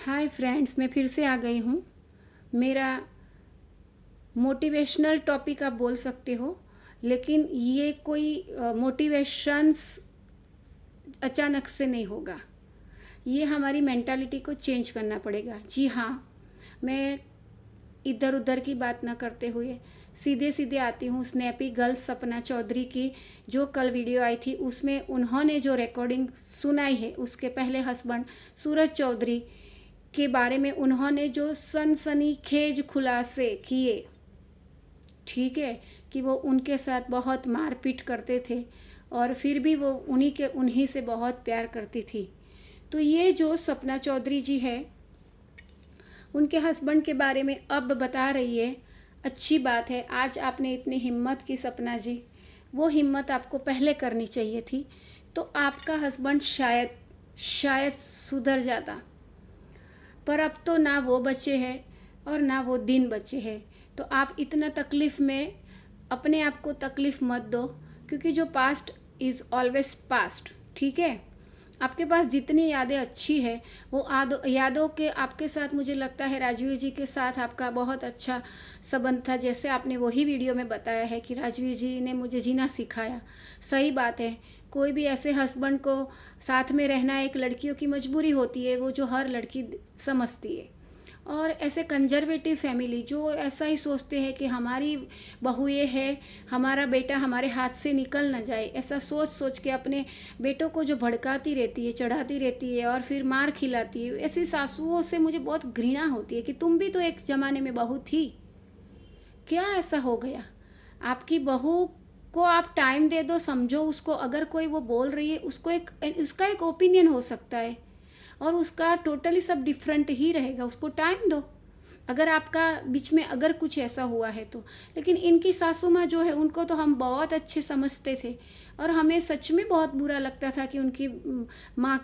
Hi friends, मैं फिर से आ गई हूँ। मेरा मोटिवेशनल टॉपिक आप बोल सकते हो, लेकिन ये कोई मोटिवेशंस अचानक से नहीं होगा। ये हमारी मेंटालिटी को चेंज करना पड़ेगा। जी हाँ, मैं इधर उधर की बात ना करते हुए सीधे सीधे आती हूँ। स्नैपी गर्ल्स सपना चौधरी की जो कल वीडियो आई थी, उसमें उन्होंने जो रिकॉर्डिंग सुनाई है, उसके पहले हस्बैंड सूरज चौधरी के बारे में उन्होंने जो सनसनीखेज खुलासे किए, ठीक है, कि वो उनके साथ बहुत मारपीट करते थे और फिर भी वो उन्हीं से बहुत प्यार करती थी। तो ये जो सपना चौधरी जी है, उनके हस्बैंड के बारे में अब बता रही है। अच्छी बात है, आज आपने इतनी हिम्मत की सपना जी। वो हिम्मत आपको पहले करनी चाहिए थी, तो आपका हस्बैंड शायद सुधर जाता। पर अब तो ना वो बचे हैं और ना वो दिन बचे हैं। तो आप इतना तकलीफ़ में अपने आप को तकलीफ़ मत दो, क्योंकि जो पास्ट इज़ ऑलवेज पास्ट। ठीक है, आपके पास जितनी यादें अच्छी है वो यादों के आपके साथ, मुझे लगता है राजवीर जी के साथ आपका बहुत अच्छा संबंध था। जैसे आपने वही वीडियो में बताया है कि राजवीर जी ने मुझे जीना सिखाया। सही बात है, कोई भी ऐसे हस्बैंड को साथ में रहना एक लड़कियों की मजबूरी होती है, वो जो हर लड़की समझती है। और ऐसे कंजर्वेटिव फैमिली जो ऐसा ही सोचते हैं कि हमारी बहू ये है, हमारा बेटा हमारे हाथ से निकल ना जाए, ऐसा सोच सोच के अपने बेटों को जो भड़काती रहती है, चढ़ाती रहती है और फिर मार खिलाती है, ऐसी सासुओं से मुझे बहुत घृणा होती है कि तुम भी तो एक ज़माने में बहू थी। क्या ऐसा हो गया? आपकी बहू को आप टाइम दे दो, समझो उसको। अगर कोई वो बोल रही है, उसका एक ओपिनियन हो सकता है और उसका टोटली सब डिफरेंट ही रहेगा। उसको टाइम दो, अगर आपका बीच में अगर कुछ ऐसा हुआ है तो। लेकिन इनकी सासू माँ जो है, उनको तो हम बहुत अच्छे समझते थे और हमें सच में बहुत बुरा लगता था कि उनकी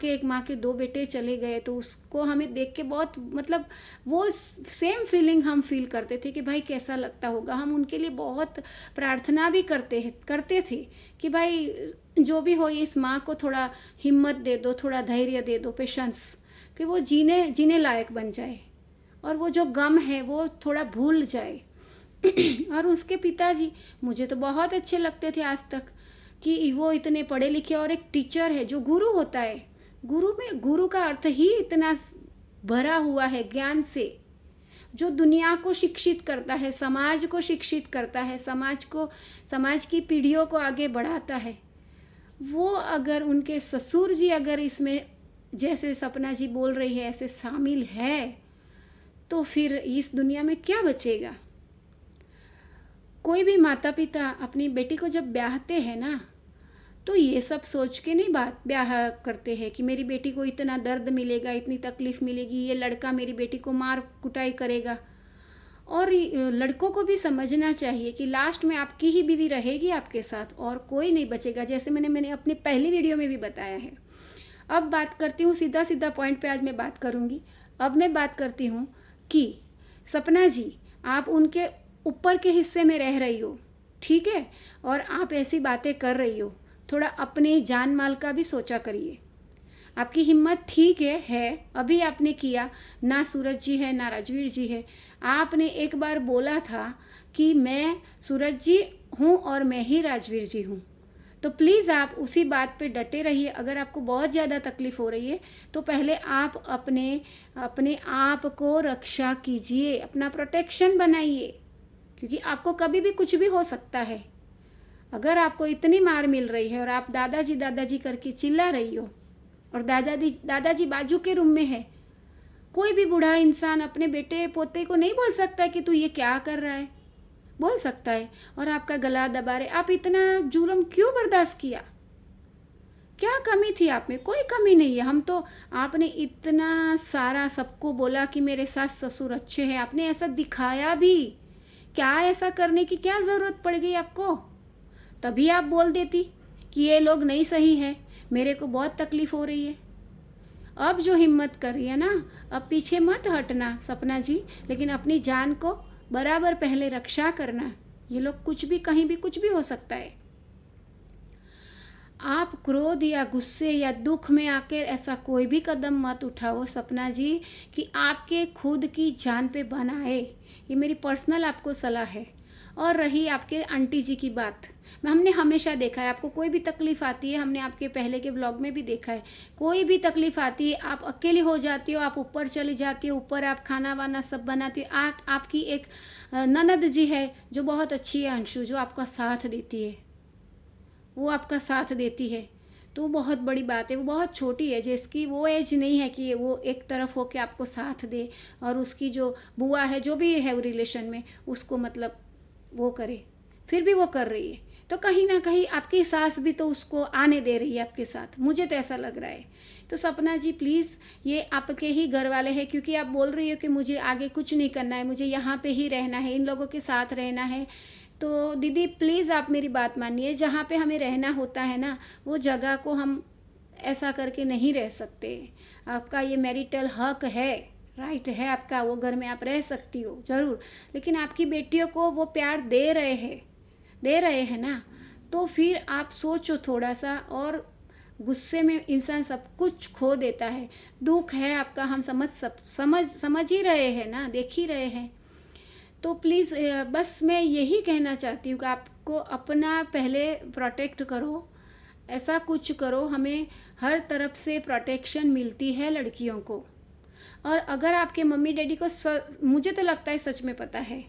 एक माँ के दो बेटे चले गए। तो उसको हमें देख के बहुत, मतलब वो सेम फीलिंग हम फील करते थे कि भाई कैसा लगता होगा। हम उनके लिए बहुत प्रार्थना भी करते थे कि भाई जो भी हो, इस माँ को थोड़ा हिम्मत दे दो, थोड़ा धैर्य दे दो, पेशेंस, कि वो जीने लायक बन जाए और वो जो गम है वो थोड़ा भूल जाए। और उसके पिताजी मुझे तो बहुत अच्छे लगते थे आज तक, कि वो इतने पढ़े लिखे और एक टीचर है जो गुरु होता है। गुरु का अर्थ ही इतना भरा हुआ है ज्ञान से, जो दुनिया को शिक्षित करता है, समाज को शिक्षित करता है, समाज की पीढ़ियों को आगे बढ़ाता है। वो अगर उनके ससुर जी अगर इसमें, जैसे सपना जी बोल रही है, ऐसे शामिल है, तो फिर इस दुनिया में क्या बचेगा? कोई भी माता पिता अपनी बेटी को जब ब्याहते हैं ना, तो ये सब सोच के नहीं ब्याह करते हैं कि मेरी बेटी को इतना दर्द मिलेगा, इतनी तकलीफ़ मिलेगी, ये लड़का मेरी बेटी को मार कुटाई करेगा। और लड़कों को भी समझना चाहिए कि लास्ट में आपकी ही बीवी रहेगी आपके साथ और कोई नहीं बचेगा, जैसे मैंने अपनी पहली वीडियो में भी बताया है। अब बात करती हूँ, सीधा सीधा पॉइंट पे आज मैं बात करूँगी। अब मैं बात करती हूँ कि सपना जी, आप उनके ऊपर के हिस्से में रह रही हो, ठीक है, और आप ऐसी बातें कर रही हो, थोड़ा अपने जान माल का भी सोचा करिए। आपकी हिम्मत ठीक है, अभी आपने किया, ना सूरज जी है ना राजवीर जी है। आपने एक बार बोला था कि मैं सूरज जी हूँ और मैं ही राजवीर जी हूँ। तो प्लीज़ आप उसी बात पे डटे रहिए। अगर आपको बहुत ज़्यादा तकलीफ़ हो रही है तो पहले आप अपने आप को रक्षा कीजिए, अपना प्रोटेक्शन बनाइए, क्योंकि आपको कभी भी कुछ भी हो सकता है। अगर आपको इतनी मार मिल रही है और आप दादाजी करके चिल्ला रही हो और दादाजी बाजू के रूम में है, कोई भी बूढ़ा इंसान अपने बेटे पोते को नहीं बोल सकता कि तू ये क्या कर रहा है, बोल सकता है, और आपका गला दबा रहे। आप इतना जुर्म क्यों बर्दाश्त किया? क्या कमी थी आप में? कोई कमी नहीं है। हम तो, आपने इतना सारा सबको बोला कि मेरे सास ससुर अच्छे हैं, आपने ऐसा दिखाया भी। क्या ऐसा करने की क्या ज़रूरत पड़ गई आपको? तभी आप बोल देती कि ये लोग नहीं सही है, मेरे को बहुत तकलीफ़ हो रही है। अब जो हिम्मत कर रही है ना, अब पीछे मत हटना सपना जी, लेकिन अपनी जान को बराबर पहले रक्षा करना। ये लोग कुछ भी, कहीं भी कुछ भी हो सकता है। आप क्रोध या गुस्से या दुख में आकर ऐसा कोई भी कदम मत उठाओ सपना जी कि आपके खुद की जान पे बन आए। ये मेरी पर्सनल आपको सलाह है। और रही आपके आंटी जी की बात, हमने हमेशा देखा है आपको कोई भी तकलीफ़ आती है, हमने आपके पहले के ब्लॉग में भी देखा है, कोई भी तकलीफ़ आती है आप अकेली हो जाती हो, आप ऊपर चली जाती हो, ऊपर आप खाना वाना सब बनाती हो। आपकी एक ननद जी है जो बहुत अच्छी है, अंशु, जो आपका साथ देती है, वो आपका साथ देती है, तो वो बहुत बड़ी बात है। वो बहुत छोटी है, जिसकी वो एज नहीं है कि वो एक तरफ हो के आपको साथ दे, और उसकी जो बुआ है जो भी है वो रिलेशन में उसको मतलब वो करे, फिर भी वो कर रही है, तो कहीं ना कहीं आपकी सास भी तो उसको आने दे रही है आपके साथ, मुझे तो ऐसा लग रहा है। तो सपना जी प्लीज़, ये आपके ही घर वाले हैं, क्योंकि आप बोल रही हो कि मुझे आगे कुछ नहीं करना है, मुझे यहाँ पे ही रहना है, इन लोगों के साथ रहना है। तो दीदी प्लीज़ आप मेरी बात मानिए, जहाँ पे हमें रहना होता है ना, वो जगह को हम ऐसा करके नहीं रह सकते। आपका ये मैरिटल हक है, राइट है आपका, वो घर में आप रह सकती हो ज़रूर, लेकिन आपकी बेटियों को वो प्यार दे रहे हैं ना, तो फिर आप सोचो थोड़ा सा। और गुस्से में इंसान सब कुछ खो देता है, दुख है आपका, हम समझ ही रहे हैं ना, देख ही रहे हैं। तो प्लीज़ बस मैं यही कहना चाहती हूँ कि आपको अपना पहले प्रोटेक्ट करो, ऐसा कुछ करो, हमें हर तरफ से प्रोटेक्शन मिलती है लड़कियों को। और अगर आपके मम्मी डैडी को मुझे तो लगता है सच में पता है,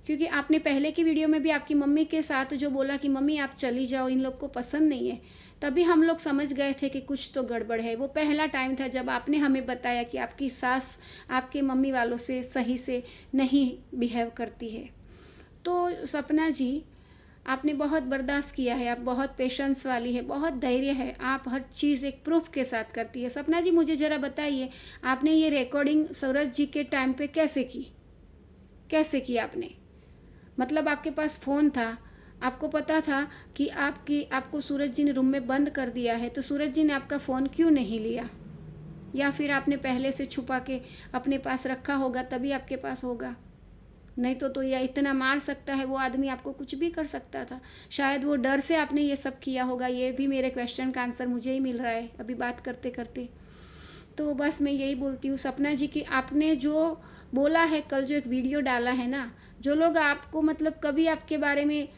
क्योंकि आपने पहले की वीडियो में भी आपकी मम्मी के साथ जो बोला कि मम्मी आप चली जाओ, इन लोग को पसंद नहीं है, तभी हम लोग समझ गए थे कि कुछ तो गड़बड़ है। वो पहला टाइम था जब आपने हमें बताया कि आपकी सास आपके मम्मी वालों से सही से नहीं बिहेव करती है। तो सपना जी, आपने बहुत बर्दाश्त किया है, आप बहुत पेशेंस वाली है, बहुत धैर्य है, आप हर चीज़ एक प्रूफ के साथ करती है। सपना जी मुझे ज़रा बताइए, आपने ये रिकॉर्डिंग सूरज जी के टाइम पे कैसे की आपने? मतलब आपके पास फ़ोन था, आपको पता था कि आपको सूरज जी ने रूम में बंद कर दिया है, तो सूरज जी ने आपका फ़ोन क्यों नहीं लिया? या फिर आपने पहले से छुपा के अपने पास रखा होगा, तभी आपके पास होगा। नहीं तो या इतना मार सकता है वो आदमी, आपको कुछ भी कर सकता था। शायद वो डर से आपने ये सब किया होगा। ये भी मेरे क्वेश्चन का आंसर मुझे ही मिल रहा है अभी बात करते करते। तो बस मैं यही बोलती हूँ सपना जी कि आपने जो बोला है, कल जो एक वीडियो डाला है ना, जो लोग आपको मतलब कभी आपके बारे में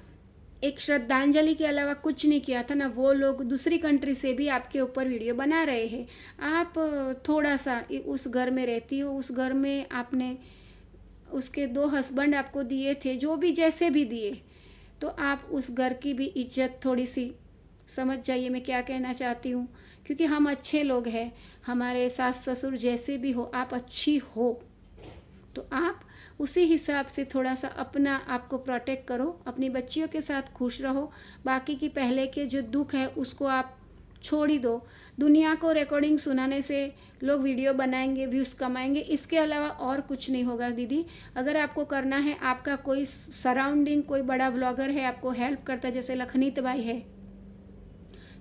एक श्रद्धांजलि के अलावा कुछ नहीं किया था ना, वो लोग दूसरी कंट्री से भी आपके ऊपर वीडियो बना रहे हैं। आप थोड़ा सा उस घर में रहती हो, उस घर में आपने उसके 2 हस्बैंड आपको दिए थे, जो भी जैसे भी दिए, तो आप उस घर की भी इज्जत थोड़ी सी समझ जाइए मैं क्या कहना चाहती हूँ। क्योंकि हम अच्छे लोग हैं, हमारे सास ससुर जैसे भी हो, आप अच्छी हो, तो आप उसी हिसाब से थोड़ा सा अपना आपको प्रोटेक्ट करो, अपनी बच्चियों के साथ खुश रहो। बाकी की पहले के जो दुख है उसको आप छोड़ ही दो। दुनिया को रिकॉर्डिंग सुनाने से लोग वीडियो बनाएंगे, व्यूज़ कमाएंगे, इसके अलावा और कुछ नहीं होगा दीदी। अगर आपको करना है, आपका कोई सराउंडिंग कोई बड़ा व्लॉगर है, आपको हेल्प करता है, जैसे लखनीत भाई है,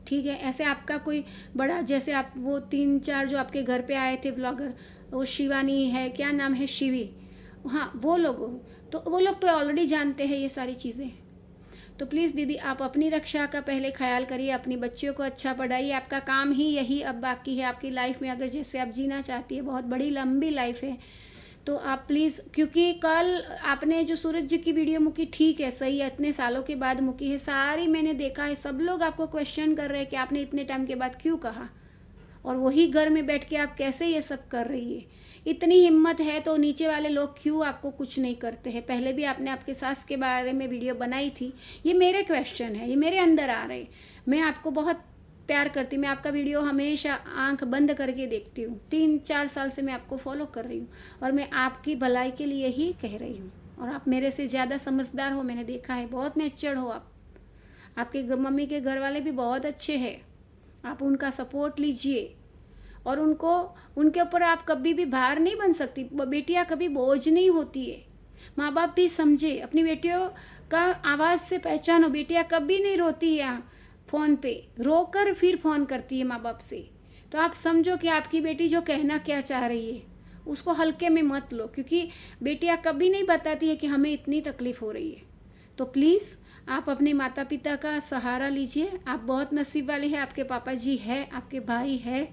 ठीक है, ऐसे आपका कोई बड़ा, जैसे आप वो 3-4 जो आपके घर पे आए थे व्लॉगर, वो शिवानी है, क्या नाम है, शिवी, हाँ वो लोग, तो वो लोग तो ऑलरेडी जानते हैं ये सारी चीज़ें। तो प्लीज़ दीदी आप अपनी रक्षा का पहले ख्याल करिए, अपनी बच्चियों को अच्छा पढ़ाइए। आपका काम ही यही अब बाकी है आपकी लाइफ में, अगर जैसे आप जीना चाहती है, बहुत बड़ी लंबी लाइफ है, तो आप प्लीज़, क्योंकि कल आपने जो सूरज जी की वीडियो मुकी, ठीक है सही है, इतने सालों के बाद मुकी है, सारी मैंने देखा है, सब लोग आपको क्वेश्चन कर रहे हैं कि आपने इतने टाइम के बाद क्यों कहा, और वही घर में बैठ के आप कैसे ये सब कर रही है। इतनी हिम्मत है तो नीचे वाले लोग क्यों आपको कुछ नहीं करते हैं? पहले भी आपने आपके सास के बारे में वीडियो बनाई थी। ये मेरे क्वेश्चन है, ये मेरे अंदर आ रहे। मैं आपको बहुत प्यार करती, मैं आपका वीडियो हमेशा आंख बंद करके देखती हूँ। 3-4 साल से मैं आपको फॉलो कर रही हूँ, और मैं आपकी भलाई के लिए ही कह रही हूँ। और आप मेरे से ज़्यादा समझदार हो, मैंने देखा है, बहुत मैच्योर हो आप। आपके मम्मी के घर वाले भी बहुत अच्छे हैं, आप उनका सपोर्ट लीजिए। और उनके ऊपर आप कभी भी भार नहीं बन सकती। बेटियां कभी बोझ नहीं होती है। माँ बाप भी समझे, अपनी बेटियों का आवाज़ से पहचानो। बेटियां कभी नहीं रोती है फ़ोन पे, रोकर फिर फ़ोन करती है माँ बाप से। तो आप समझो कि आपकी बेटी जो कहना क्या चाह रही है, उसको हल्के में मत लो, क्योंकि बेटियां कभी नहीं बताती है कि हमें इतनी तकलीफ़ हो रही है। तो प्लीज़ आप अपने माता पिता का सहारा लीजिए। आप बहुत नसीब वाले हैं, आपके पापा जी है, आपके भाई है,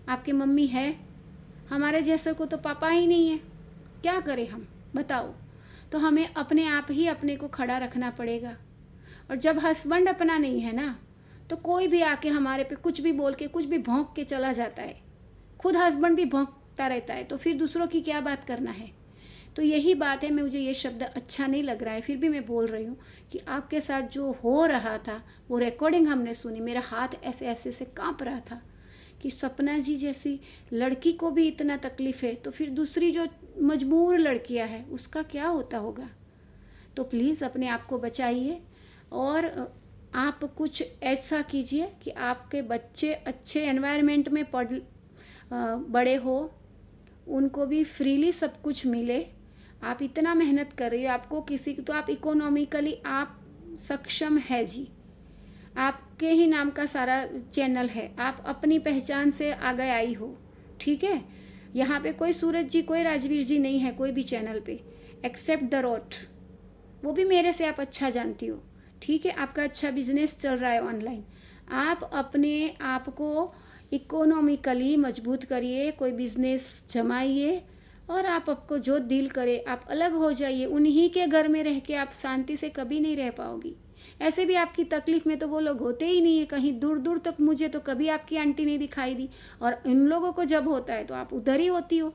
आपके मम्मी है। हमारे जैसे को तो पापा ही नहीं है, क्या करें हम, बताओ। तो हमें अपने आप ही अपने को खड़ा रखना पड़ेगा। और जब हस्बैंड अपना नहीं है ना, तो कोई भी आके हमारे पे कुछ भी बोल के, कुछ भी भौंक के चला जाता है। खुद हस्बैंड भी भौंकता रहता है, तो फिर दूसरों की क्या बात करना है। तो यही बात है, मुझे ये शब्द अच्छा नहीं लग रहा है, फिर भी मैं बोल रही हूँ कि आपके साथ जो हो रहा था, वो रिकॉर्डिंग हमने सुनी, मेरा हाथ ऐसे ऐसे से काँप रहा था कि सपना जी जैसी लड़की को भी इतना तकलीफ़ है, तो फिर दूसरी जो मजबूर लड़कियां हैं उसका क्या होता होगा। तो प्लीज़ अपने आप को बचाइए और आप कुछ ऐसा कीजिए कि आपके बच्चे अच्छे एनवायरनमेंट में बड़े हो, उनको भी फ्रीली सब कुछ मिले। आप इतना मेहनत कर रही हो, आपको किसी तो आप इकोनॉमिकली आप सक्षम है जी, आपके ही नाम का सारा चैनल है, आप अपनी पहचान से आगे आई हो, ठीक है। यहाँ पे कोई सूरज जी, कोई राजवीर जी नहीं है कोई भी चैनल पे, एक्सेप्ट द रोट, वो भी मेरे से आप अच्छा जानती हो, ठीक है। आपका अच्छा बिजनेस चल रहा है ऑनलाइन, आप अपने आप को इकोनॉमिकली मजबूत करिए, कोई बिजनेस जमाइए और आपको जो दिल करे आप अलग हो जाइए। उन्हीं के घर में रह के आप शांति से कभी नहीं रह पाओगी। ऐसे भी आपकी तकलीफ़ में तो वो लोग होते ही नहीं है, कहीं दूर दूर तक मुझे तो कभी आपकी आंटी नहीं दिखाई दी, और इन लोगों को जब होता है तो आप उधर ही होती हो।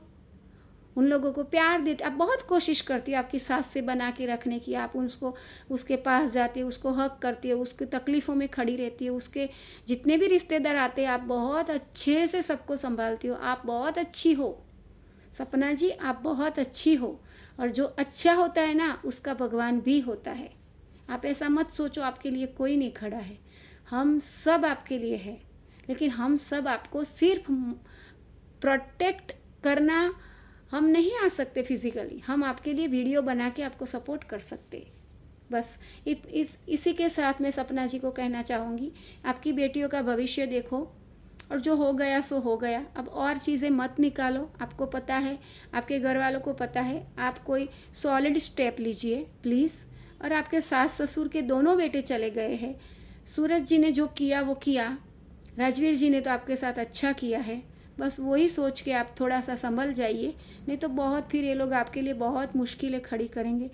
उन लोगों को प्यार देते, आप बहुत कोशिश करती हो आपकी सास से बना के रखने की, आप उसको उसके पास जाती हो, उसको हक करती हो, उसकी तकलीफ़ों में खड़ी रहती हो, उसके जितने भी रिश्तेदार आते हैं आप बहुत अच्छे से सबको संभालती हो। आप बहुत अच्छी हो सपना जी, आप बहुत अच्छी हो, और जो अच्छा होता है ना उसका भगवान भी होता है। आप ऐसा मत सोचो आपके लिए कोई नहीं खड़ा है, हम सब आपके लिए है, लेकिन हम सब आपको सिर्फ प्रोटेक्ट करना हम नहीं आ सकते फिज़िकली, हम आपके लिए वीडियो बना के आपको सपोर्ट कर सकते। बस इसी के साथ मैं सपना जी को कहना चाहूँगी, आपकी बेटियों का भविष्य देखो, और जो हो गया सो हो गया, अब और चीज़ें मत निकालो। आपको पता है, आपके घर वालों को पता है, आप कोई सॉलिड स्टेप लीजिए प्लीज़। और आपके सास ससुर के दोनों बेटे चले गए हैं, सूरज जी ने जो किया वो किया, राजवीर जी ने तो आपके साथ अच्छा किया है, बस वही सोच के आप थोड़ा सा संभल जाइए, नहीं तो बहुत फिर ये लोग आपके लिए बहुत मुश्किलें खड़ी करेंगे।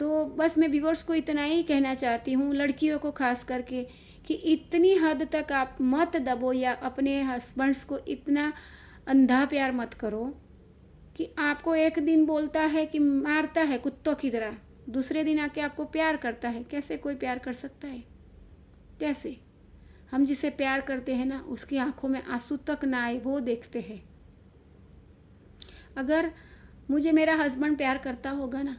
तो बस मैं व्यूअर्स को इतना ही कहना चाहती हूँ, लड़कियों को खास करके, कि इतनी हद तक आप मत दबो या अपने हस्बैंड्स को इतना अंधा प्यार मत करो कि आपको एक दिन बोलता है कि मारता है कुत्तों की तरह, दूसरे दिन आके आपको प्यार करता है। कैसे कोई प्यार कर सकता है, कैसे? हम जिसे प्यार करते हैं ना, उसकी आंखों में आंसू तक ना आए वो देखते हैं। अगर मुझे मेरा हस्बैंड प्यार करता होगा ना,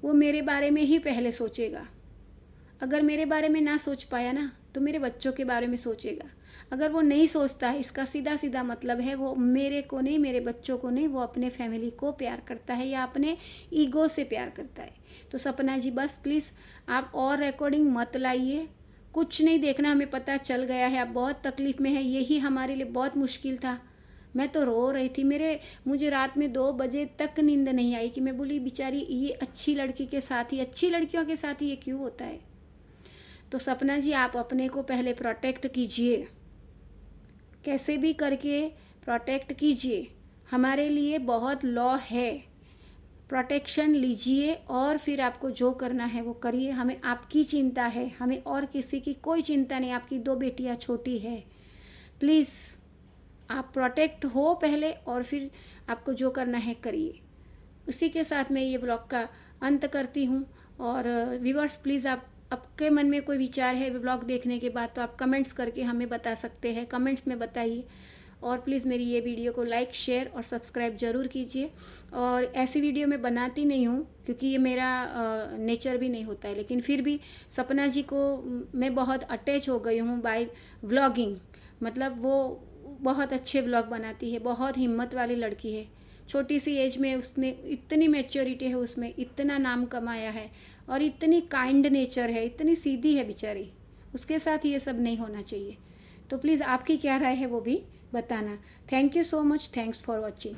वो मेरे बारे में ही पहले सोचेगा। अगर मेरे बारे में ना सोच पाया ना, तो मेरे बच्चों के बारे में सोचेगा। अगर वो नहीं सोचता है, इसका सीधा सीधा मतलब है वो मेरे को नहीं, मेरे बच्चों को नहीं, वो अपने फैमिली को प्यार करता है या अपने ईगो से प्यार करता है। तो सपना जी बस प्लीज़ आप और रिकॉर्डिंग मत लाइए, कुछ नहीं देखना, हमें पता चल गया है आप बहुत तकलीफ़ में है, यही हमारे लिए बहुत मुश्किल था। मैं तो रो रही थी, मुझे रात में 2 बजे तक नींद नहीं आई कि मैं बोली बेचारी ये अच्छी लड़की के साथ ही, अच्छी लड़कियों के साथ ही ये क्यों होता है। तो सपना जी आप अपने को पहले प्रोटेक्ट कीजिए, कैसे भी करके प्रोटेक्ट कीजिए। हमारे लिए बहुत लॉ है, प्रोटेक्शन लीजिए और फिर आपको जो करना है वो करिए। हमें आपकी चिंता है, हमें और किसी की कोई चिंता नहीं। आपकी 2 बेटियां छोटी है, प्लीज़ आप प्रोटेक्ट हो पहले और फिर आपको जो करना है करिए। उसी के साथ मैं ये ब्लॉग का अंत करती हूँ। और व्यूअर्स प्लीज़ आपके मन में कोई विचार है ब्लॉग देखने के बाद तो आप कमेंट्स करके हमें बता सकते हैं, कमेंट्स में बताइए। और प्लीज़ मेरी ये वीडियो को लाइक शेयर और सब्सक्राइब ज़रूर कीजिए। और ऐसी वीडियो मैं बनाती नहीं हूँ क्योंकि ये मेरा नेचर भी नहीं होता है, लेकिन फिर भी सपना जी को मैं बहुत अटैच हो गई हूँ बाय व्लॉगिंग। मतलब वो बहुत अच्छे व्लॉग बनाती है, बहुत हिम्मत वाली लड़की है। छोटी सी एज में उसने इतनी मैच्योरिटी है, उसमें इतना नाम कमाया है और इतनी काइंड नेचर है, इतनी सीधी है बेचारी। उसके साथ ये सब नहीं होना चाहिए। तो प्लीज़ आपकी क्या राय है वो भी बताना। Thank you so much, thanks for watching.